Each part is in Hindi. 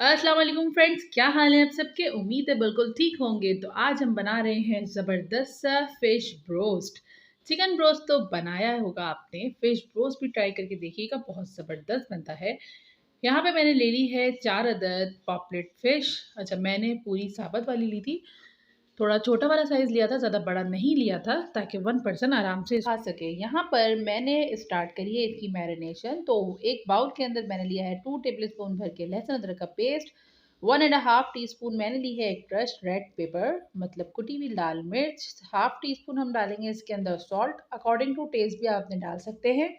अस्सलाम वालेकुम फ्रेंड्स, क्या हाल है आप सबके। उम्मीद है बिल्कुल ठीक होंगे। तो आज हम बना रहे हैं ज़बरदस्त सा फ़िश ब्रोस्ट। चिकन ब्रोस्ट तो बनाया होगा आपने, फ़िश ब्रोस्ट भी ट्राई करके देखिएगा, बहुत ज़बरदस्त बनता है। यहाँ पे मैंने ले ली है 4 अदद पॉपलेट फ़िश। अच्छा, मैंने पूरी साबुत वाली ली थी, थोड़ा छोटा वाला साइज़ लिया था, ज़्यादा बड़ा नहीं लिया था, ताकि 1 पर्सन आराम से खा सके। यहाँ पर मैंने स्टार्ट करी है इसकी मैरिनेशन। तो एक बाउल के अंदर मैंने लिया है 2 टेबलस्पून भर के लहसुन अदरक का paste, 1 and half tea spoon मैंने ली है एक क्रश्ड रेड पेपर, मतलब कुटी हुई लाल मिर्च, हाफ टी स्पून हम डालेंगे इसके अंदर सॉल्ट, अकॉर्डिंग टू टेस्ट भी आपने डाल सकते हैं।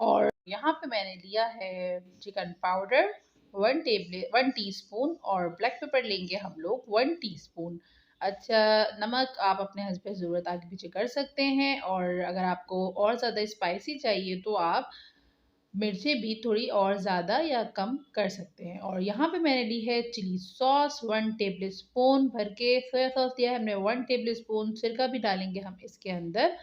और यहाँ पे मैंने लिया है चिकन पाउडर 1 टीस्पून, और ब्लैक पेपर लेंगे हम लोग 1 टीस्पून। अच्छा, नमक आप अपने हस्ब ज़रूरत आगे पीछे कर सकते हैं, और अगर आपको और ज़्यादा स्पाइसी चाहिए तो आप मिर्चें भी थोड़ी और ज़्यादा या कम कर सकते हैं। और यहाँ पे मैंने ली है चिली सॉस 1 टेबल स्पून भर के, सोया सॉस दिया है हमने 1 टेबल स्पून, सिरका भी डालेंगे हम इसके अंदर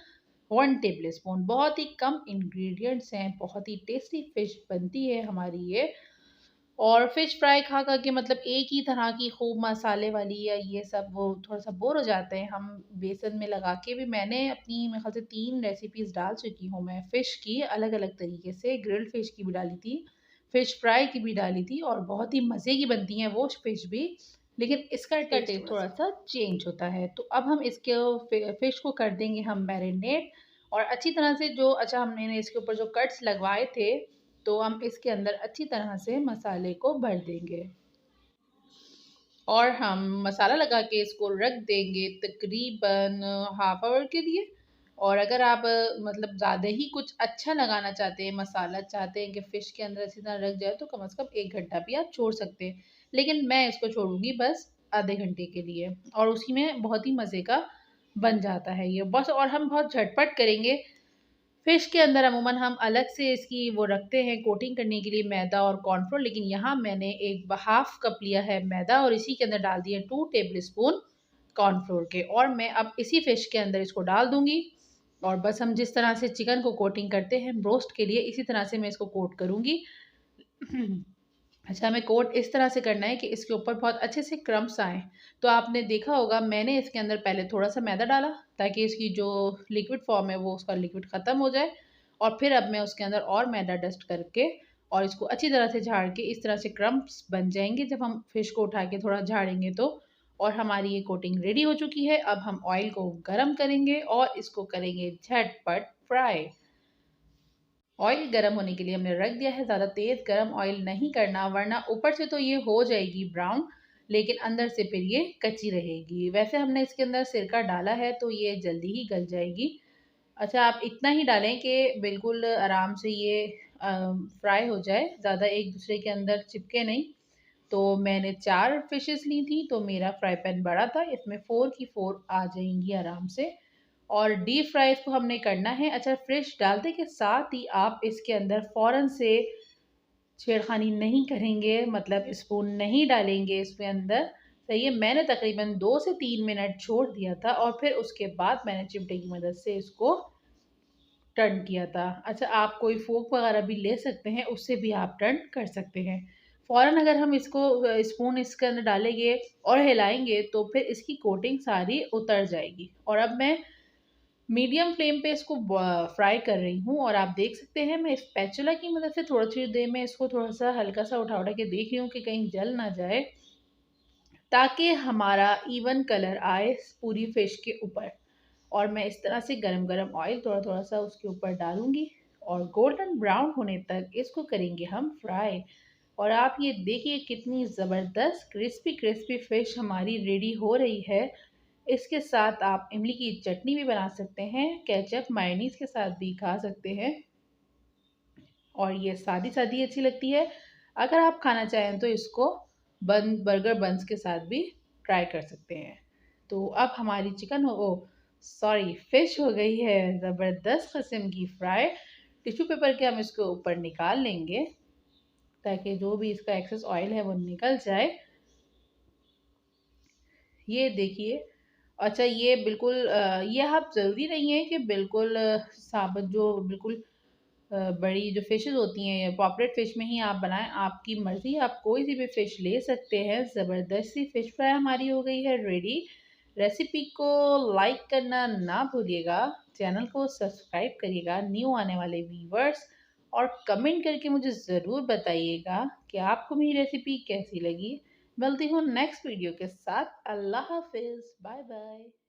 1 टेबल स्पून। बहुत ही कम इंग्रेडिएंट्स हैं, बहुत ही टेस्टी फ़िश बनती है हमारी ये। और फ़िश फ्राई खा खा के मतलब एक ही तरह की खूब मसाले वाली या ये सब वो थोड़ा-सा बोर हो जाते हैं। हम बेसन में लगा के भी मैंने अपनी मेरे ख़्याल से 3 रेसिपीज़ डाल चुकी हूँ मैं फ़िश की, अलग-अलग तरीके से। ग्रिल्ड फ़िश की भी डाली थी, फ़िश फ्राई की भी डाली थी, और बहुत ही मज़े की बनती हैं वो फ़िश भी। लेकिन इसका टेस्ट थोड़ा-सा चेंज होता है। तो अब हम इसको फ़िश को कर देंगे हम मैरिनेट, और अच्छी तरह से जो अच्छा हमने इसके ऊपर जो कट्स लगवाए थे, तो हम इसके अंदर अच्छी तरह से मसाले को भर देंगे, और हम मसाला लगा के इसको रख देंगे तकरीबन हाफ आवर के लिए। और अगर आप मतलब ज़्यादा ही कुछ अच्छा लगाना चाहते हैं, मसाला चाहते हैं कि फ़िश के अंदर अच्छी तरह रख जाए, तो कम से कम 1 घंटा भी आप छोड़ सकते हैं। लेकिन मैं इसको छोड़ूँगी बस आधे घंटे के लिए, और उसी में बहुत ही मज़े का बन जाता है ये बस। और हम बहुत झटपट करेंगे। फ़िश के अंदर अमूमन हम अलग से इसकी वो रखते हैं कोटिंग करने के लिए मैदा और कॉर्नफ्लोर, लेकिन यहाँ मैंने एक हाफ़ कप लिया है मैदा, और इसी के अंदर डाल दिए 2 टेबलस्पून कॉर्नफ्लोर के, और मैं अब इसी फ़िश के अंदर इसको डाल दूँगी। और बस हम जिस तरह से चिकन को कोटिंग करते हैं रोस्ट के लिए, इसी तरह से मैं इसको कोट करूँगी। अच्छा, हमें कोट इस तरह से करना है कि इसके ऊपर बहुत अच्छे से क्रम्ब्स आएँ। तो आपने देखा होगा मैंने इसके अंदर पहले थोड़ा-सा मैदा डाला, ताकि इसकी जो लिक्विड फ़ॉर्म है वो उसका लिक्विड ख़त्म हो जाए, और फिर अब मैं उसके अंदर और मैदा डस्ट करके और इसको अच्छी तरह से झाड़ के इस तरह से क्रम्ब्स बन जाएँगे जब हम फ़िश को उठा के थोड़ा झाड़ेंगे तो। और हमारी ये कोटिंग रेडी हो चुकी है। अब हम ऑयल को गरम करेंगे और इसको करेंगे झटपट फ्राई। ऑयल गरम होने के लिए हमने रख दिया है, ज़्यादा तेज़ गरम ऑयल नहीं करना, वरना ऊपर से तो ये हो जाएगी ब्राउन, लेकिन अंदर से फिर ये कच्ची रहेगी। वैसे हमने इसके अंदर सिरका डाला है तो ये जल्दी ही गल जाएगी। अच्छा, आप इतना ही डालें कि बिल्कुल आराम से ये फ्राई हो जाए, ज़्यादा एक दूसरे के अंदर चिपके नहीं। तो मैंने 4 फ़िशेज़ ली थी, तो मेरा फ्राई पैन बड़ा था, इसमें 4 की 4 आ जाएँगी आराम से। और डीप फ्राई इसको हमने करना है। अच्छा, फ़िश डालते के साथ ही आप इसके अंदर फ़ौरन से छेड़खानी नहीं करेंगे, मतलब स्पून नहीं डालेंगे इसके अंदर, सही है। मैंने तकरीबन 2 से 3 मिनट छोड़ दिया था, और फिर उसके बाद मैंने चिमटे की मदद से इसको टर्न किया था। अच्छा, आप कोई फ़ोर्क वगैरह भी ले सकते हैं, उससे भी आप टर्न कर सकते हैं। फ़ौरन अगर हम इसको स्पून इसके अंदर डालेंगे और हिलाएँगे, तो फिर इसकी कोटिंग सारी उतर जाएगी। और अब मैं मीडियम फ्लेम पे इसको फ्राई कर रही हूँ, और आप देख सकते हैं मैं स्पैचुला की मदद से थोड़ी-थोड़ी देर में इसको थोड़ा-सा हल्का-सा उठा-उठा के देख रही हूँ कि कहीं जल ना जाए, ताकि हमारा इवन कलर आए पूरी फ़िश के ऊपर। और मैं इस तरह से गरम-गरम ऑयल थोड़ा-थोड़ा सा उसके ऊपर डालूँगी, और गोल्डन ब्राउन होने तक इसको करेंगे हम फ्राई। और आप ये देखिए कितनी ज़बरदस्त क्रिस्पी-क्रिस्पी फ़िश हमारी रेडी हो रही है। इसके साथ आप इमली की चटनी भी बना सकते हैं, केचप, मेयोनीज़ के साथ भी खा सकते हैं, और ये सादी-सादी अच्छी लगती है। अगर आप खाना चाहें तो इसको बर्गर बन्स के साथ भी ट्राई कर सकते हैं। तो अब हमारी चिकन हो ओह! सॉरी, फ़िश हो गई है ज़बरदस्त किस्म की फ्राई। टिश्यू पेपर के हम इसको ऊपर निकाल लेंगे, ताकि जो भी इसका एक्सेस ऑयल है वो निकल जाए। ये देखिए। अच्छा, ये बिल्कुल ये आप ज़रूरी नहीं है कि बिल्कुल साबुत जो बिल्कुल बड़ी जो फ़िशेज़ होती हैं या पॉपलेट फ़िश में ही आप बनाएँ, आपकी मर्ज़ी, आप कोई सी भी फ़िश ले सकते हैं। ज़बरदस्त सी फ़िश फ्राई हमारी हो गई है रेडी। रेसिपी को लाइक करना ना भूलिएगा, चैनल को सब्सक्राइब करिएगा, न्यू आने वाले व्यूअर्स, और कमेंट करके मुझे ज़रूर बताइएगा कि आपको मेरी रेसिपी कैसी लगी। मिलती हूँ नेक्स्ट वीडियो के साथ। अल्लाह हाफ़िज़, बाय बाय।